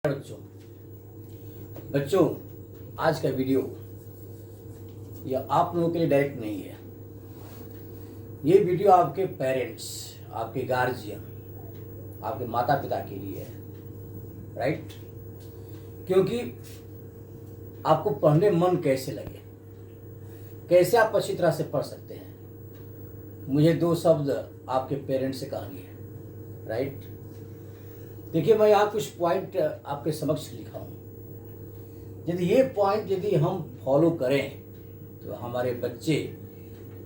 बच्चों बच्चों आज का वीडियो यह आप लोगों के लिए डायरेक्ट नहीं है। ये वीडियो आपके पेरेंट्स, आपके गार्जियन, आपके माता पिता के लिए है, राइट? क्योंकि आपको पढ़ने मन कैसे लगे, कैसे आप अच्छी तरह से पढ़ सकते हैं, मुझे दो शब्द आपके पेरेंट्स से कहनी है, राइट? देखिए, मैं यहाँ कुछ पॉइंट आपके समक्ष लिखा हूँ। यदि ये पॉइंट यदि हम फॉलो करें तो हमारे बच्चे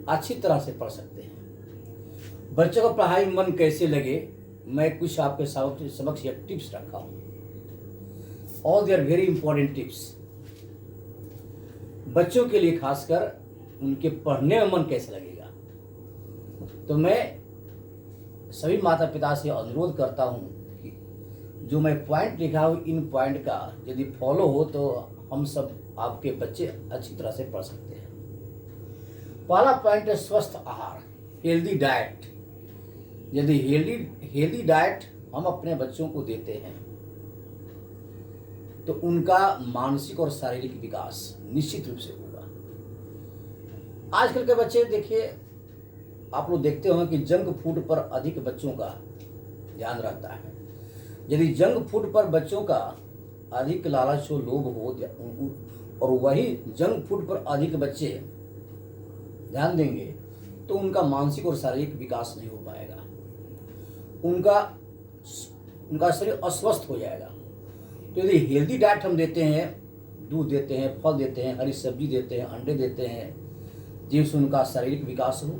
अच्छी तरह से पढ़ सकते हैं। बच्चों को पढ़ाई में मन कैसे लगे, मैं कुछ आपके समक्ष एक टिप्स रखा हूँ। All they are very important tips. बच्चों के लिए खासकर उनके पढ़ने में मन कैसे लगेगा। तो मैं सभी माता पिता से अनुरोध करता हूँ कि जो मैं पॉइंट लिखा हूँ, इन पॉइंट का यदि फॉलो हो तो हम सब आपके बच्चे अच्छी तरह से पढ़ सकते हैं। पहला पॉइंट है स्वस्थ आहार, हेल्दी डाइट। यदि हेल्दी डाइट हम अपने बच्चों को देते हैं तो उनका मानसिक और शारीरिक विकास निश्चित रूप से होगा। आजकल के बच्चे देखिए, आप लोग देखते होंगे कि जंक फूड पर अधिक बच्चों का ध्यान रहता है। यदि जंक फूड पर बच्चों का अधिक लालच हो, लोभ हो और वही जंक फूड पर अधिक बच्चे ध्यान देंगे तो उनका मानसिक और शारीरिक विकास नहीं हो पाएगा। उनका शरीर अस्वस्थ हो जाएगा। तो यदि हेल्दी डाइट हम देते हैं, दूध देते हैं, फल देते हैं, हरी सब्जी देते हैं, अंडे देते हैं, जिससे उनका शारीरिक विकास हो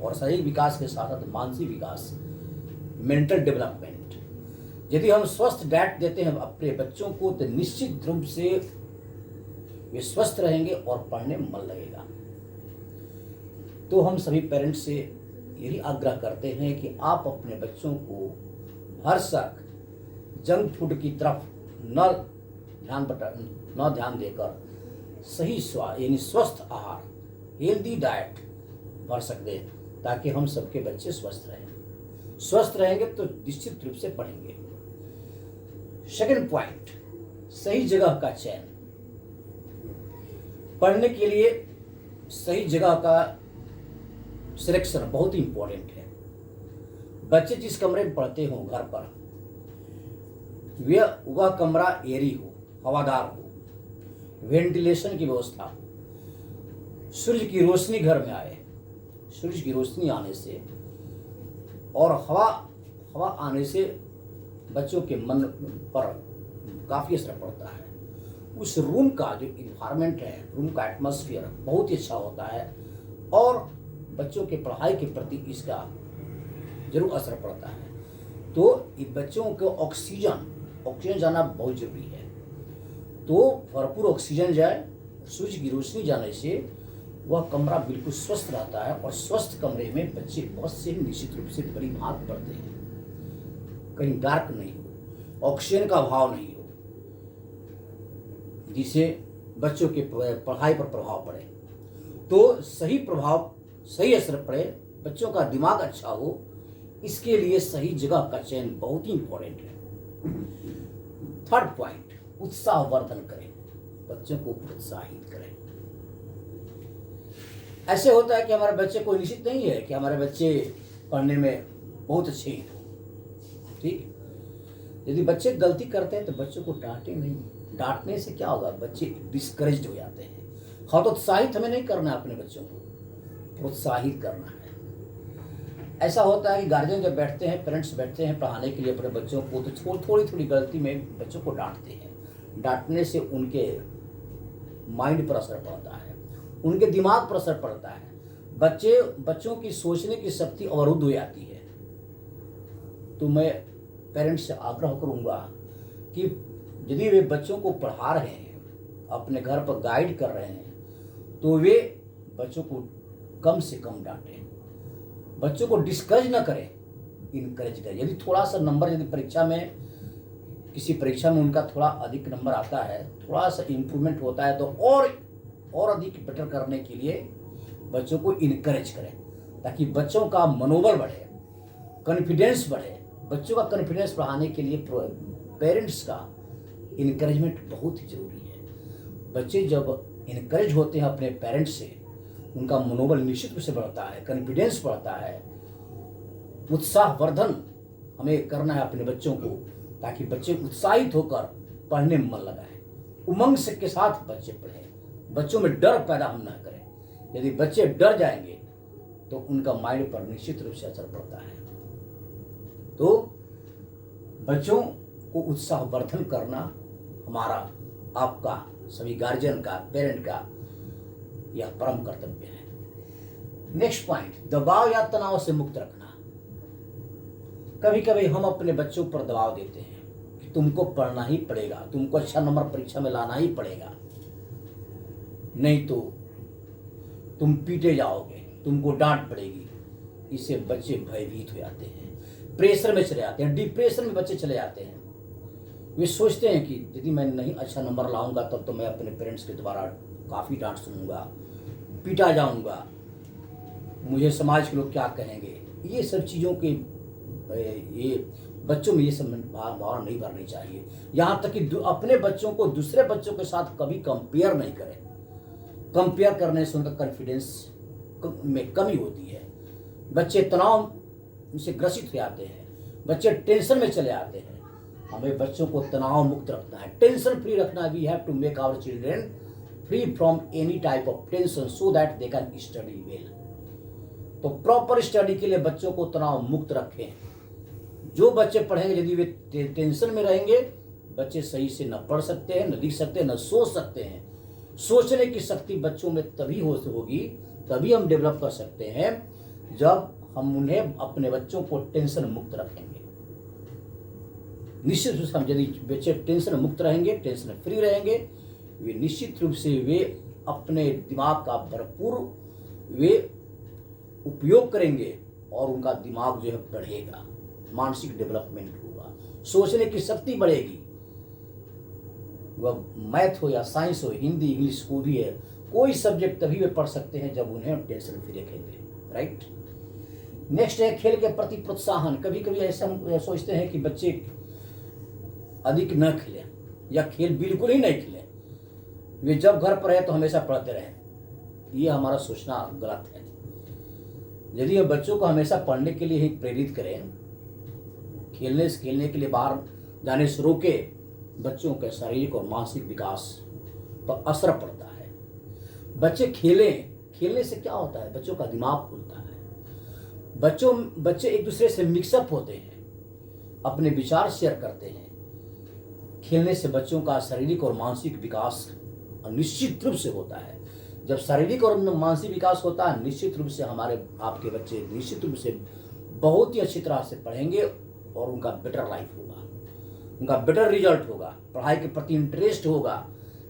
और शारीरिक विकास के साथ साथ मानसिक विकास, मेंटल डेवलपमेंट। यदि हम स्वस्थ डाइट देते हैं अपने बच्चों को तो निश्चित रूप से वे स्वस्थ रहेंगे और पढ़ने में मन लगेगा। तो हम सभी पेरेंट्स से यही आग्रह करते हैं कि आप अपने बच्चों को भरसक जंक फूड की तरफ न ध्यान देकर सही यानी स्वस्थ आहार, हेल्दी डाइट भरसक दें ताकि हम सबके बच्चे स्वस्थ रहें। स्वस्थ रहेंगे तो निश्चित रूप से पढ़ेंगे। सेकंड पॉइंट, सही जगह का चयन। पढ़ने के लिए सही जगह का सिलेक्शन बहुत ही इंपॉर्टेंट है। बच्चे जिस कमरे में पढ़ते हो घर पर, वह कमरा एयरी हो, हवादार हो, वेंटिलेशन की व्यवस्था हो, सूर्य की रोशनी घर में आए। सूर्य की रोशनी आने से और हवा आने से बच्चों के मन पर काफ़ी असर पड़ता है। उस रूम का जो इन्वायरमेंट है, रूम का एटमॉस्फेयर बहुत ही अच्छा होता है और बच्चों के पढ़ाई के प्रति इसका जरूर असर पड़ता है। तो बच्चों को ऑक्सीजन जाना बहुत जरूरी है। तो भरपूर ऑक्सीजन जाए, सूर्य की रोशनी जाने से वह कमरा बिल्कुल स्वस्थ रहता है और स्वस्थ कमरे में बच्चे बहुत से निश्चित रूप से बड़ी भाग पड़ते हैं। कहीं डार्क नहीं हो, ऑक्सीजन का अभाव नहीं हो, जिससे बच्चों के पढ़ाई पर प्रभाव पड़े। तो सही असर पड़े, बच्चों का दिमाग अच्छा हो, इसके लिए सही जगह का चयन बहुत ही इंपॉर्टेंट है। थर्ड पॉइंट, उत्साहवर्धन करें, बच्चों को प्रोत्साहित करें। ऐसे होता है कि हमारे बच्चे को निश्चित नहीं है कि हमारे बच्चे पढ़ने में बहुत अच्छे हैं, ठीक। यदि बच्चे गलती करते हैं तो बच्चों को डांटे नहीं। डांटने से क्या होगा, बच्चे डिस्करेज्ड हो जाते हैं। हतोत्साहित हमें नहीं करना है, अपने बच्चों को प्रोत्साहित करना है। ऐसा होता है कि गार्जियन जब बैठते हैं, पेरेंट्स बैठते हैं पढ़ाने के लिए अपने बच्चों को, तो थोड़ी गलती में बच्चों को डांटते हैं। डांटने से उनके माइंड पर असर पड़ता है, उनके दिमाग पर असर पड़ता है। बच्चों की सोचने की शक्ति अवरुद्ध हो जाती है। तो मैं पेरेंट्स से आग्रह करूंगा कि यदि वे बच्चों को पढ़ा रहे हैं, अपने घर पर गाइड कर रहे हैं, तो वे बच्चों को कम से कम डांटें, बच्चों को डिस्करेज न करें, इनकरेज करें। यदि थोड़ा सा नंबर, यदि किसी परीक्षा में उनका थोड़ा अधिक नंबर आता है, थोड़ा सा इम्प्रूवमेंट होता है, तो और अधिक बेटर करने के लिए बच्चों को इनकरेज करें ताकि बच्चों का मनोबल बढ़े, कॉन्फिडेंस बढ़े। बच्चों का कॉन्फिडेंस बढ़ाने के लिए पेरेंट्स का इनकरेजमेंट बहुत ही ज़रूरी है। बच्चे जब इनकरेज होते हैं अपने पेरेंट्स से, उनका मनोबल निश्चित रूप से बढ़ता है, कॉन्फिडेंस बढ़ता है। उत्साहवर्धन हमें करना है अपने बच्चों को, ताकि बच्चे उत्साहित होकर पढ़ने में मन लगाएं, उमंग से के साथ बच्चे पढ़ें। बच्चों में डर पैदा हम ना करें। यदि बच्चे डर जाएंगे तो उनका माइंड पर निश्चित रूप से असर पड़ता है। तो बच्चों को उत्साहवर्धन करना हमारा, आपका, सभी गार्जियन का, पेरेंट का यह परम कर्तव्य है। नेक्स्ट पॉइंट, दबाव या तनाव से मुक्त रखना। कभी कभी हम अपने बच्चों पर दबाव देते हैं कि तुमको पढ़ना ही पड़ेगा, तुमको अच्छा नंबर परीक्षा में लाना ही पड़ेगा, नहीं तो तुम पीटे जाओगे, तुमको डांट पड़ेगी। इससे बच्चे भयभीत हो जाते हैं, प्रेशर में चले जाते हैं, डिप्रेशन में बच्चे चले जाते हैं। वे सोचते हैं कि यदि मैं नहीं अच्छा नंबर लाऊंगा तब तो मैं अपने पेरेंट्स के द्वारा काफ़ी डांट सुनूंगा, पीटा जाऊंगा, मुझे समाज के लोग क्या कहेंगे। ये सब चीज़ों के ये बच्चों में ये सब भावना नहीं भरनी चाहिए। यहाँ तक कि अपने बच्चों को दूसरे बच्चों के साथ कभी कंपेयर नहीं करें। कंपेयर करने से उनका कॉन्फिडेंस में कमी होती है। बच्चे तनाव से ग्रसित हो जाते हैं, बच्चे टेंशन में चले आते हैं। हमें बच्चों को तनाव मुक्त रखना है, टेंशन फ्री रखना है। We have to make our children free from any type of tension so that they can study well. तो प्रॉपर स्टडी के लिए बच्चों को तनाव मुक्त रखें। जो बच्चे पढ़ेंगे, यदि वे टेंशन में रहेंगे, बच्चे सही से न पढ़ सकते हैं, न लिख सकते हैं, न सोच सकते हैं। सोचने की शक्ति बच्चों में तभी होगी, तभी हम डेवलप कर सकते हैं जब हम उन्हें, अपने बच्चों को टेंशन मुक्त रखेंगे। निश्चित रूप से हम यदि बच्चे टेंशन मुक्त रहेंगे, टेंशन फ्री रहेंगे, वे निश्चित रूप से वे अपने दिमाग का भरपूर वे उपयोग करेंगे और उनका दिमाग जो है बढ़ेगा, मानसिक डेवलपमेंट होगा, सोचने की शक्ति बढ़ेगी। वह मैथ हो या साइंस हो, हिंदी इंग्लिश को भी है, कोई सब्जेक्ट तभी वे पढ़ सकते हैं जब उन्हें टेंशन फ्री रखेंगे। राइट। नेक्स्ट है खेल के प्रति प्रोत्साहन। कभी कभी ऐसा हम सोचते हैं कि बच्चे अधिक न खेलें या खेल बिल्कुल ही नहीं खेलें, वे जब घर पर है तो हमेशा पढ़ते रहें। ये हमारा सोचना गलत है। यदि हम बच्चों को हमेशा पढ़ने के लिए ही प्रेरित करें, खेलने के लिए बाहर जाने से रोके, बच्चों के शारीरिक और मानसिक विकास पर असर पड़ता है। बच्चे खेलने से क्या होता है, बच्चों का दिमाग खुलता है। बच्चे एक दूसरे से मिक्सअप होते हैं, अपने विचार शेयर करते हैं। खेलने से बच्चों का शारीरिक और मानसिक विकास निश्चित रूप से होता है। जब शारीरिक और मानसिक विकास होता है, निश्चित रूप से हमारे आपके बच्चे निश्चित रूप से बहुत ही अच्छी तरह से पढ़ेंगे और उनका बेटर लाइफ होगा, उनका बेटर रिजल्ट होगा, पढ़ाई के प्रति इंटरेस्ट होगा।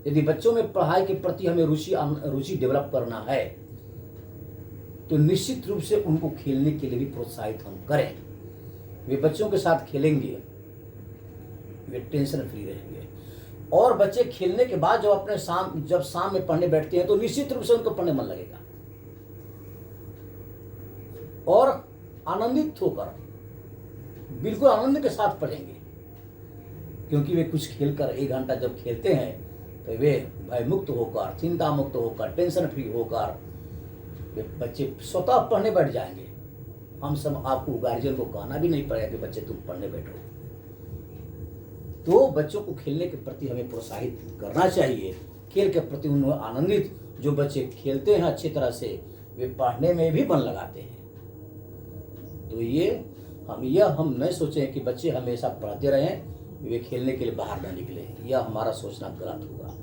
यदि बच्चों में पढ़ाई के प्रति हमें रुचि डेवलप करना है तो निश्चित रूप से उनको खेलने के लिए भी प्रोत्साहित हम करें। वे बच्चों के साथ खेलेंगे, वे टेंशन फ्री रहेंगे। और बच्चे खेलने के बाद जब शाम में पढ़ने बैठते हैं तो निश्चित रूप से उनको पढ़ने मन लगेगा और आनंदित होकर बिल्कुल आनंद के साथ पढ़ेंगे, क्योंकि वे कुछ खेलकर 1 घंटा जब खेलते हैं तो वे भय मुक्त होकर, चिंता मुक्त होकर, टेंशन फ्री होकर वे बच्चे स्वतः पढ़ने बैठ जाएंगे। हम सब आपको गार्जियन को कहना भी नहीं पड़ेगा कि बच्चे तुम पढ़ने बैठो। तो बच्चों को खेलने के प्रति हमें प्रोत्साहित करना चाहिए, खेल के प्रति उन्हें आनंदित। जो बच्चे खेलते हैं अच्छी तरह से, वे पढ़ने में भी मन लगाते हैं। तो हम नहीं सोचें कि बच्चे हमेशा पढ़ते रहें, वे खेलने के लिए बाहर न निकले। यह हमारा सोचना गलत होगा।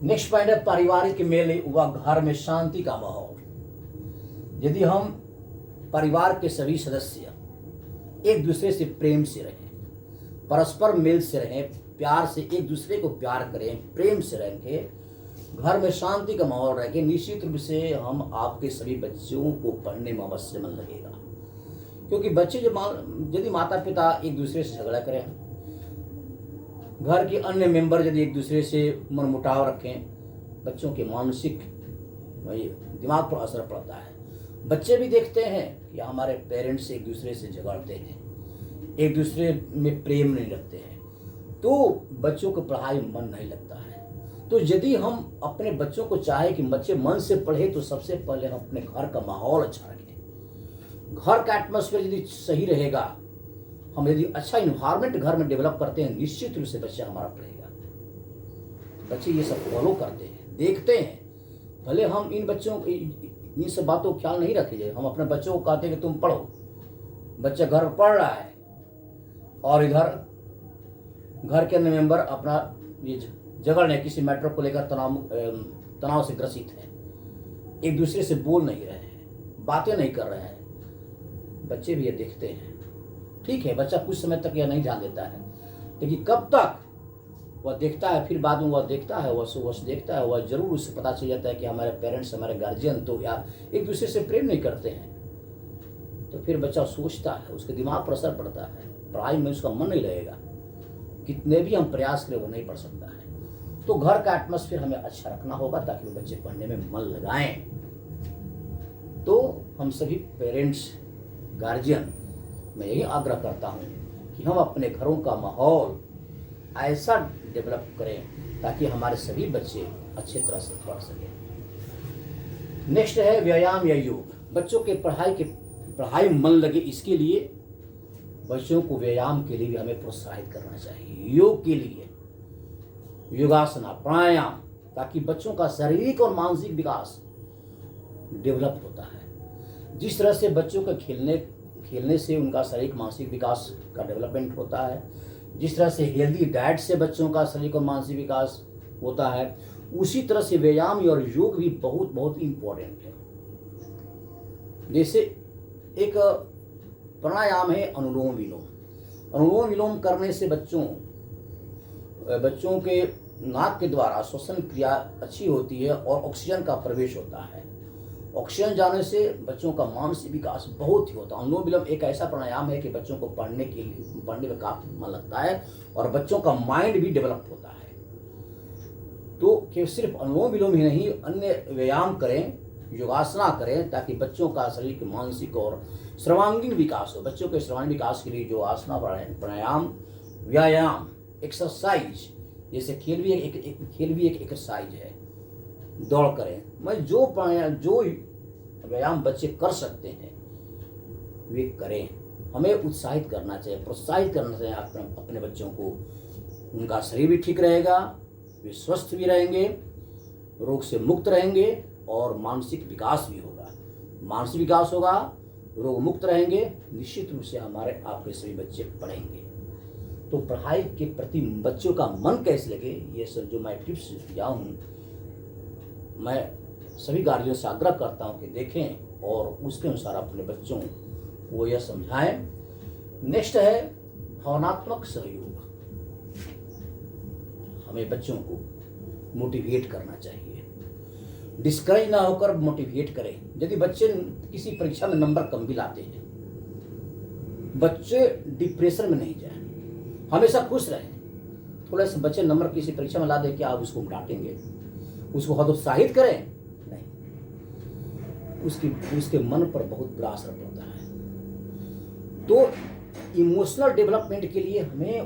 नेक्स्ट पॉइंट है पारिवारिक मेल व घर में शांति का माहौल। यदि हम परिवार के सभी सदस्य एक दूसरे से प्रेम से रहें, परस्पर मेल से रहें, प्यार से एक दूसरे को प्यार करें, प्रेम से रहें, घर में शांति का माहौल रखें, निश्चित रूप से हम आपके सभी बच्चों को पढ़ने में अवश्य मन लगेगा। क्योंकि बच्चे यदि माता पिता एक दूसरे से झगड़ा करें, घर के अन्य मेंबर यदि एक दूसरे से मनमुटाव रखें, बच्चों के मानसिक दिमाग पर असर पड़ता है। बच्चे भी देखते हैं कि हमारे पेरेंट्स एक दूसरे से झगड़ते हैं, एक दूसरे में प्रेम नहीं रखते हैं, तो बच्चों को पढ़ाई में मन नहीं लगता है। तो यदि हम अपने बच्चों को चाहे कि बच्चे मन से पढ़े, तो सबसे पहले हम अपने घर का माहौल अच्छा रखें। घर का एटमॉस्फेयर यदि सही रहेगा, हम यदि अच्छा इन्वायरमेंट घर में डेवलप करते हैं, निश्चित रूप से बच्चा हमारा पढ़ेगा। बच्चे ये सब फॉलो करते हैं, देखते हैं। भले हम इन बच्चों इन सब बातों का ख्याल नहीं रखेंगे, हम अपने बच्चों को कहते हैं कि तुम पढ़ो, बच्चा घर पढ़ रहा है और इधर घर के अन्य मेंबर अपना ये झगड़ है, किसी मैटर को लेकर तनाव से ग्रसित है, एक दूसरे से बोल नहीं रहे हैं, बातें नहीं कर रहे हैं। बच्चे भी ये देखते हैं। ठीक है, बच्चा कुछ समय तक यह नहीं ध्यान देता है, लेकिन कब तक वह देखता है, फिर बाद में वह देखता है, वह देखता है, वह जरूर उससे पता चल जाता है कि हमारे पेरेंट्स, हमारे गार्जियन तो यार एक दूसरे से प्रेम नहीं करते हैं। तो फिर बच्चा सोचता है, उसके दिमाग पर असर पड़ता है, पढ़ाई में उसका मन नहीं लगेगा, कितने भी हम प्रयास करें वो नहीं पढ़ सकता है। तो घर का एटमॉस्फेयर हमें अच्छा रखना होगा ताकि वो बच्चे पढ़ने में मन लगाएं। तो हम सभी पेरेंट्स, गार्जियन, मैं यही आग्रह करता हूँ कि हम अपने घरों का माहौल ऐसा डेवलप करें ताकि हमारे सभी बच्चे अच्छी तरह से पढ़ सकें। नेक्स्ट है व्यायाम या योग। बच्चों के पढ़ाई मन लगे, इसके लिए बच्चों को व्यायाम के लिए भी हमें प्रोत्साहित करना चाहिए। योग के लिए योगासना, प्राणायाम, ताकि बच्चों का शारीरिक और मानसिक विकास डेवलप होता है। जिस तरह से बच्चों का खेलने से उनका शारीरिक मानसिक विकास का डेवलपमेंट होता है, जिस तरह से हेल्दी डाइट से बच्चों का शारीरिक और मानसिक विकास होता है, उसी तरह से व्यायाम और योग भी बहुत बहुत इम्पोर्टेंट है। जैसे एक प्राणायाम है अनुलोम विलोम। अनुलोम विलोम करने से बच्चों के नाक के द्वारा श्वसन क्रिया अच्छी होती है और ऑक्सीजन का प्रवेश होता है। ऑक्सीजन जाने से बच्चों का मानसिक विकास बहुत ही होता है। अनुलोम विलोम एक ऐसा प्राणायाम है कि बच्चों को पढ़ने में काफी मन लगता है और बच्चों का माइंड भी डेवलप होता है। तो कि सिर्फ अनुलोम विलोम ही नहीं, अन्य व्यायाम करें, योगासना करें, ताकि बच्चों का शारीरिक, मानसिक और सर्वांगीण विकास हो। बच्चों के सर्वांगीण विकास के लिए जो आसना, प्राणायाम, व्यायाम, एक्सरसाइज, जैसे खेल भी एक एक्सरसाइज है, दौड़ करें, जो व्यायाम बच्चे कर सकते हैं वे करें। हमें उत्साहित करना चाहिए, प्रोत्साहित करना चाहिए अपने बच्चों को। उनका शरीर भी ठीक रहेगा, वे स्वस्थ भी रहेंगे, रोग से मुक्त रहेंगे और मानसिक विकास भी होगा। मानसिक विकास होगा, रोग मुक्त रहेंगे, निश्चित रूप से हमारे आपके सभी बच्चे पढ़ेंगे। तो पढ़ाई के प्रति बच्चों का मन कैसे लगे, ये सब जो मैं टिप्स दिया हूँ, मैं सभी गार्जियन से आग्रह करता हूँ कि देखें और उसके अनुसार अपने बच्चों को यह समझाएं। नेक्स्ट है भावनात्मक सहयोग। हमें बच्चों को मोटिवेट करना चाहिए, डिस्करेज ना होकर मोटिवेट करें। यदि बच्चे किसी परीक्षा में नंबर कम भी लाते हैं, बच्चे डिप्रेशन में नहीं जाए, हमेशा खुश रहें। थोड़े से बच्चे नंबर किसी परीक्षा में ला दे, क्या आप उसको डांटेंगे, उसको हतोत्साहित करें? नहीं, उसके मन पर बहुत बुरा असर पड़ता है। तो इमोशनल डेवलपमेंट के लिए हमें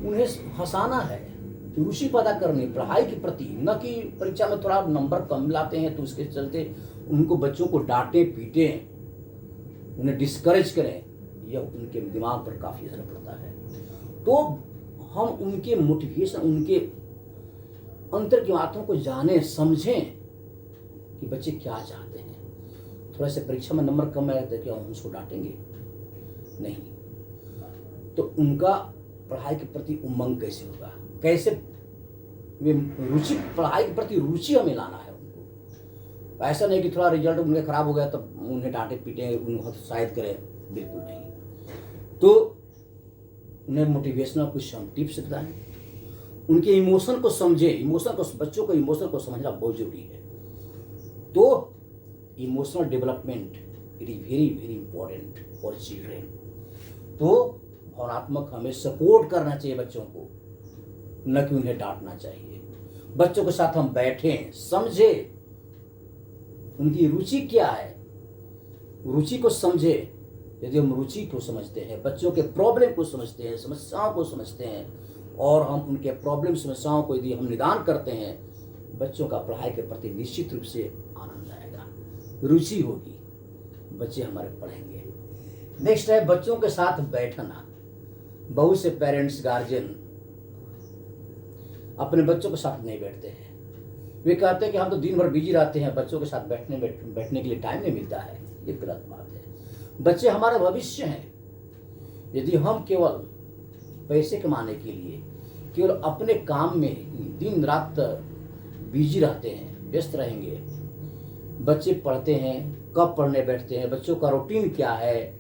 उन्हें हंसाना है, रुचि पैदा करनी पढ़ाई के प्रति, न कि परीक्षा में थोड़ा नंबर कम लाते हैं तो उसके चलते उनको, बच्चों को डांटें, पीटें, उन्हें डिस्करेज करें, यह उनके दिमाग पर काफ़ी असर पड़ता है। तो हम उनके मोटिवेशन, उनके अंतर की बातों को जाने, समझें कि बच्चे क्या चाहते हैं। थोड़ा से परीक्षा में नंबर कम आए तो क्या हम उसको डांटेंगे? नहीं। तो उनका पढ़ाई के प्रति उमंग कैसे होगा, कैसे वे रुचि, पढ़ाई के प्रति रुचि हमें लाना है उनको। ऐसा नहीं कि थोड़ा रिजल्ट उनके खराब हो गया तब उन्हें डांटे पीटे, उन्हें हतोत्साहित करें, बिल्कुल नहीं। तो उन्हें मोटिवेशनल कुछ हम टिप्स बताएं, उनके इमोशन को समझे, बच्चों को इमोशन को समझना बहुत जरूरी है। तो emotional development it is very very important for children. तो भावनात्मक हमें सपोर्ट करना चाहिए बच्चों को, न कि उन्हें डांटना चाहिए। बच्चों के साथ हम बैठें, समझें उनकी रुचि क्या है, रुचि को समझे, यदि हम रुचि को समझते हैं, बच्चों के प्रॉब्लम को समझते हैं, समस्याओं को समझते हैं, और हम उनके प्रॉब्लम समस्याओं को यदि हम निदान करते हैं, बच्चों का पढ़ाई के प्रति निश्चित रूप से आनंद आएगा, रुचि होगी, बच्चे हमारे पढ़ेंगे। नेक्स्ट है बच्चों के साथ बैठना। बहुत से पेरेंट्स, गार्जियन अपने बच्चों के साथ नहीं बैठते हैं। वे कहते हैं कि हम तो दिन भर बिजी रहते हैं, बच्चों के साथ बैठने के लिए टाइम नहीं मिलता है। ये गलत बात है। बच्चे हमारा भविष्य हैं। यदि हम केवल पैसे कमाने के लिए केवल अपने काम में दिन रात बिजी रहते हैं, व्यस्त रहेंगे, बच्चे पढ़ते हैं, कब पढ़ने बैठते हैं, बच्चों का रूटीन क्या है,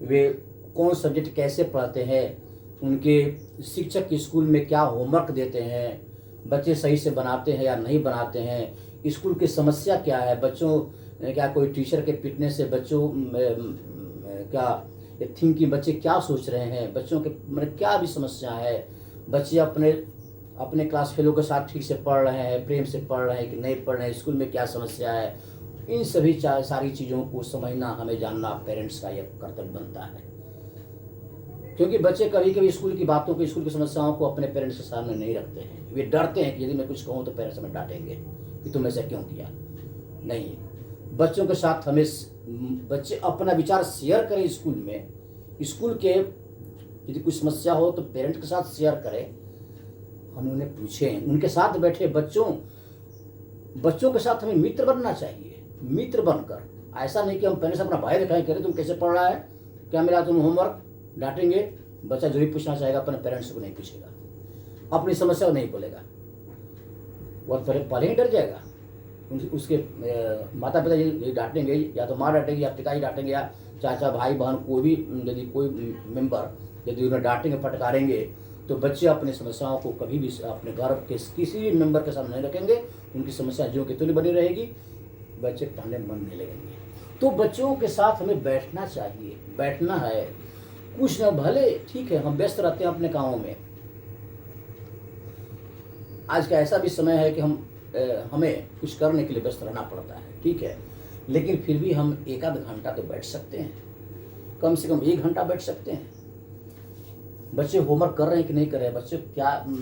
वे कौन सब्जेक्ट कैसे पढ़ते हैं, उनके शिक्षक स्कूल में क्या होमवर्क देते हैं, बच्चे सही से बनाते हैं या नहीं बनाते हैं, स्कूल की समस्या क्या है, बच्चों क्या कोई टीचर के पिटने से बच्चों क्या थिंकिंग, बच्चे क्या सोच रहे हैं, बच्चों के मतलब क्या भी समस्या है, बच्चे अपने क्लास फेलो के साथ ठीक से पढ़ रहे हैं, प्रेम से पढ़ रहे हैं कि नहीं पढ़ रहे हैं, स्कूल में क्या समस्या है, इन सभी सारी चीज़ों को समझना, हमें जानना पेरेंट्स का यह कर्तव्य बनता है। क्योंकि बच्चे कभी कभी स्कूल की बातों को, स्कूल की समस्याओं को अपने पेरेंट्स के सामने नहीं रखते हैं। वे डरते हैं कि यदि मैं कुछ कहूँ तो पेरेंट्स हमें डांटेंगे कि तुम ऐसा क्यों किया। नहीं, बच्चों के साथ हमें बच्चे अपना विचार शेयर करें स्कूल में। स्कूल के यदि कोई समस्या हो तो पेरेंट्स के साथ शेयर करें, हम उन्हें पूछें, उनके साथ बैठे। बच्चों के साथ हमें मित्र बनना चाहिए। मित्र बनकर, ऐसा नहीं कि हम पेरेंट्स अपना भाई दिखाएं, करें तुम कैसे पढ़ रहा है, क्या मिला तुम होमवर्क, डांटेंगे। बच्चा जो भी पूछना चाहेगा अपने पेरेंट्स को नहीं पूछेगा, अपनी समस्या को नहीं बोलेगा, वह पहले ही डर जाएगा। उसके माता पिता ये डांटेंगे, या तो माँ डांटेगी या पिताजी डांटेंगे या चाचा भाई बहन, कोई भी यदि कोई मेंबर यदि उन्हें डांटेंगे फटकारेंगे तो बच्चे अपनी समस्याओं को कभी भी अपने घर के किसी भी मेंबर के सामने नहीं रखेंगे। उनकी समस्या जो की तुल्य बनी रहेगी, बच्चे पढ़ने मन नहीं लगेंगे। तो बच्चों के साथ हमें बैठना चाहिए, बैठना है। कुछ न भले ठीक है हम व्यस्त रहते हैं अपने कामों में, आज का ऐसा भी समय है कि हमें कुछ करने के लिए व्यस्त रहना पड़ता है, ठीक है, लेकिन फिर भी हम एक आध घंटा तो बैठ सकते हैं, कम से कम 1 घंटा बैठ सकते हैं। बच्चे होमवर्क कर रहे हैं कि नहीं कर रहे हैं,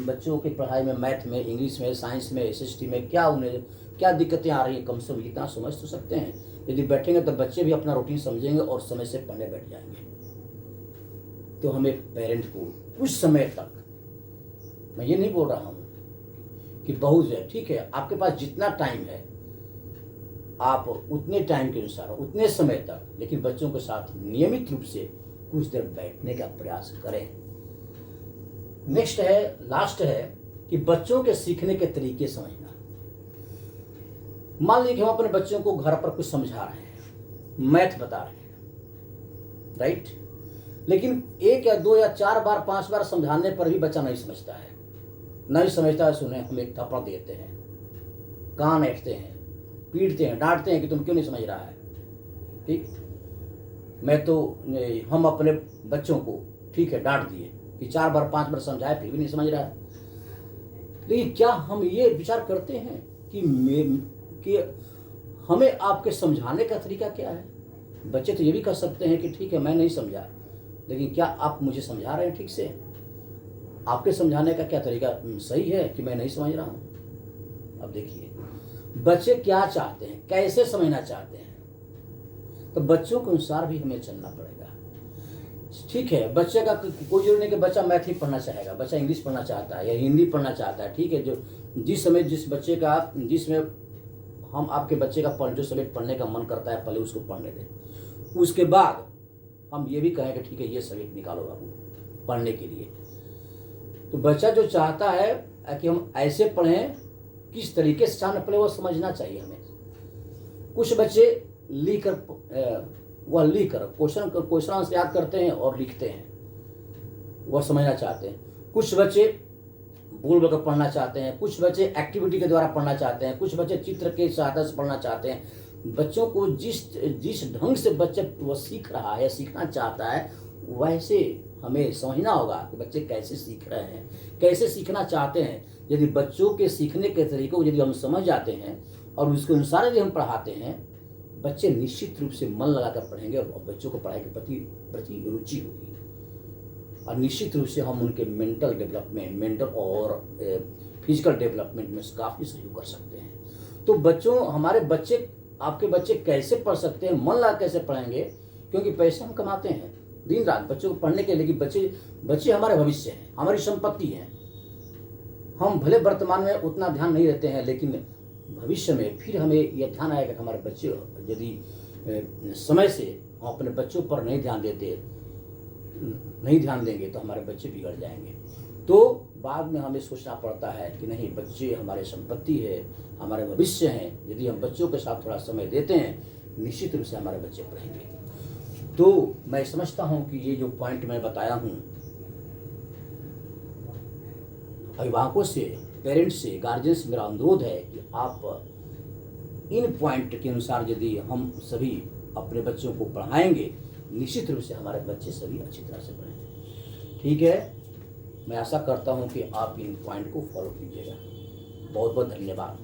बच्चों की पढ़ाई में, मैथ में, इंग्लिश में, साइंस में, SST में उन्हें क्या दिक्कतें आ रही हैं, कम से कम इतना समझ तो सकते हैं। यदि बैठेंगे तो बच्चे भी अपना रूटीन समझेंगे और समय से पढ़ने बैठ जाएंगे। तो हमें पेरेंट को कुछ समय तक, मैं ये नहीं बोल रहा हूँ कि बहुत है, ठीक है, आपके पास जितना टाइम है आप उतने टाइम के अनुसार, उतने समय तक, लेकिन बच्चों के साथ नियमित रूप से कुछ देर बैठने का प्रयास करें। नेक्स्ट है, लास्ट है कि बच्चों के सीखने के तरीके समझना। मान लीजिए कि हम अपने बच्चों को घर पर कुछ समझा रहे हैं, मैथ बता रहे हैं, राइट, लेकिन 1 या 2 या 4 बार 5 बार समझाने पर भी बच्चा नहीं समझता है, नहीं समझता है, सुने हम एक थप्पड़ देते हैं, कान ऐंठते हैं, पीटते हैं, डांटते हैं कि तुम क्यों नहीं समझ रहा है। ठीक, हम अपने बच्चों को ठीक है डांट दिए कि 4 बार 5 बार समझाए फिर भी नहीं समझ रहा है, लेकिन क्या हम ये विचार करते हैं कि हमें आपके समझाने का तरीका क्या है। बच्चे तो ये भी कह सकते हैं कि ठीक है मैं नहीं समझा, लेकिन क्या आप मुझे समझा रहे हैं ठीक से, आपके समझाने का क्या तरीका सही है कि मैं नहीं समझ रहा हूँ। अब देखिए बच्चे क्या चाहते हैं, कैसे समझना चाहते हैं, तो बच्चों के अनुसार भी हमें चलना पड़ेगा। ठीक है, बच्चे का कोई जरूरी नहीं कि बच्चा मैथ ही पढ़ना चाहेगा, बच्चा इंग्लिश पढ़ना चाहता है या हिंदी पढ़ना चाहता है, ठीक है, जो जिस समय जिसमें हम आपके बच्चे का जो सब्जेक्ट पढ़ने का मन करता है पहले उसको पढ़ने दें, उसके बाद हम ये भी कहें कि ठीक है ये सब्जेक्ट निकालो बाबू पढ़ने के लिए। तो बच्चा जो चाहता है कि हम ऐसे पढ़ें, किस तरीके से चाहना पड़े वो समझना चाहिए हमें। कुछ बच्चे लिख कर क्वेश्चन आंसर याद करते हैं और लिखते हैं, वह समझना चाहते हैं। कुछ बच्चे बोल बोल कर पढ़ना चाहते हैं, कुछ बच्चे एक्टिविटी के द्वारा पढ़ना चाहते हैं, कुछ बच्चे चित्र के सहायता से पढ़ना चाहते हैं। बच्चों को जिस ढंग से बच्चा वह सीख रहा है, सीखना चाहता है, वैसे हमें समझना होगा कि बच्चे कैसे सीख रहे हैं, कैसे सीखना चाहते हैं। यदि बच्चों के सीखने के तरीकों को यदि हम समझ जाते हैं और उसके अनुसार यदि हम पढ़ाते हैं, बच्चे निश्चित रूप से मन लगाकर पढ़ेंगे और बच्चों को पढ़ाई के प्रति रुचि होगी, और निश्चित रूप से हम उनके मेंटल डेवलपमेंट, मेंटल और फिजिकल डेवलपमेंट में काफ़ी सहयोग कर सकते हैं। तो बच्चों, हमारे बच्चे, आपके बच्चे कैसे पढ़ सकते हैं, मन लगा कैसे पढ़ेंगे, क्योंकि पैसे हम कमाते हैं दिन रात बच्चों को पढ़ने के लिए, लेकिन बच्चे हमारे भविष्य हैं, हमारी संपत्ति हैं। हम भले वर्तमान में उतना ध्यान नहीं देते हैं, लेकिन भविष्य में फिर हमें यह ध्यान आएगा कि हमारे बच्चे यदि समय से हम अपने बच्चों पर नहीं ध्यान देंगे तो हमारे बच्चे बिगड़ जाएंगे। तो बाद में हमें सोचना पड़ता है कि नहीं, बच्चे हमारे संपत्ति है, हमारे भविष्य हैं। यदि हम बच्चों के साथ थोड़ा समय देते हैं, निश्चित रूप से हमारे बच्चे पढ़ेंगे। तो मैं समझता हूँ कि ये जो पॉइंट मैं बताया हूँ, अभिभावकों से, पेरेंट्स से, गार्जियन से मेरा अनुरोध है कि आप इन पॉइंट के अनुसार यदि हम सभी अपने बच्चों को पढ़ाएंगे, निश्चित रूप से हमारे बच्चे सभी अच्छी तरह से पढ़ेंगे। ठीक है, मैं आशा करता हूँ कि आप इन पॉइंट को फॉलो कीजिएगा। बहुत बहुत धन्यवाद।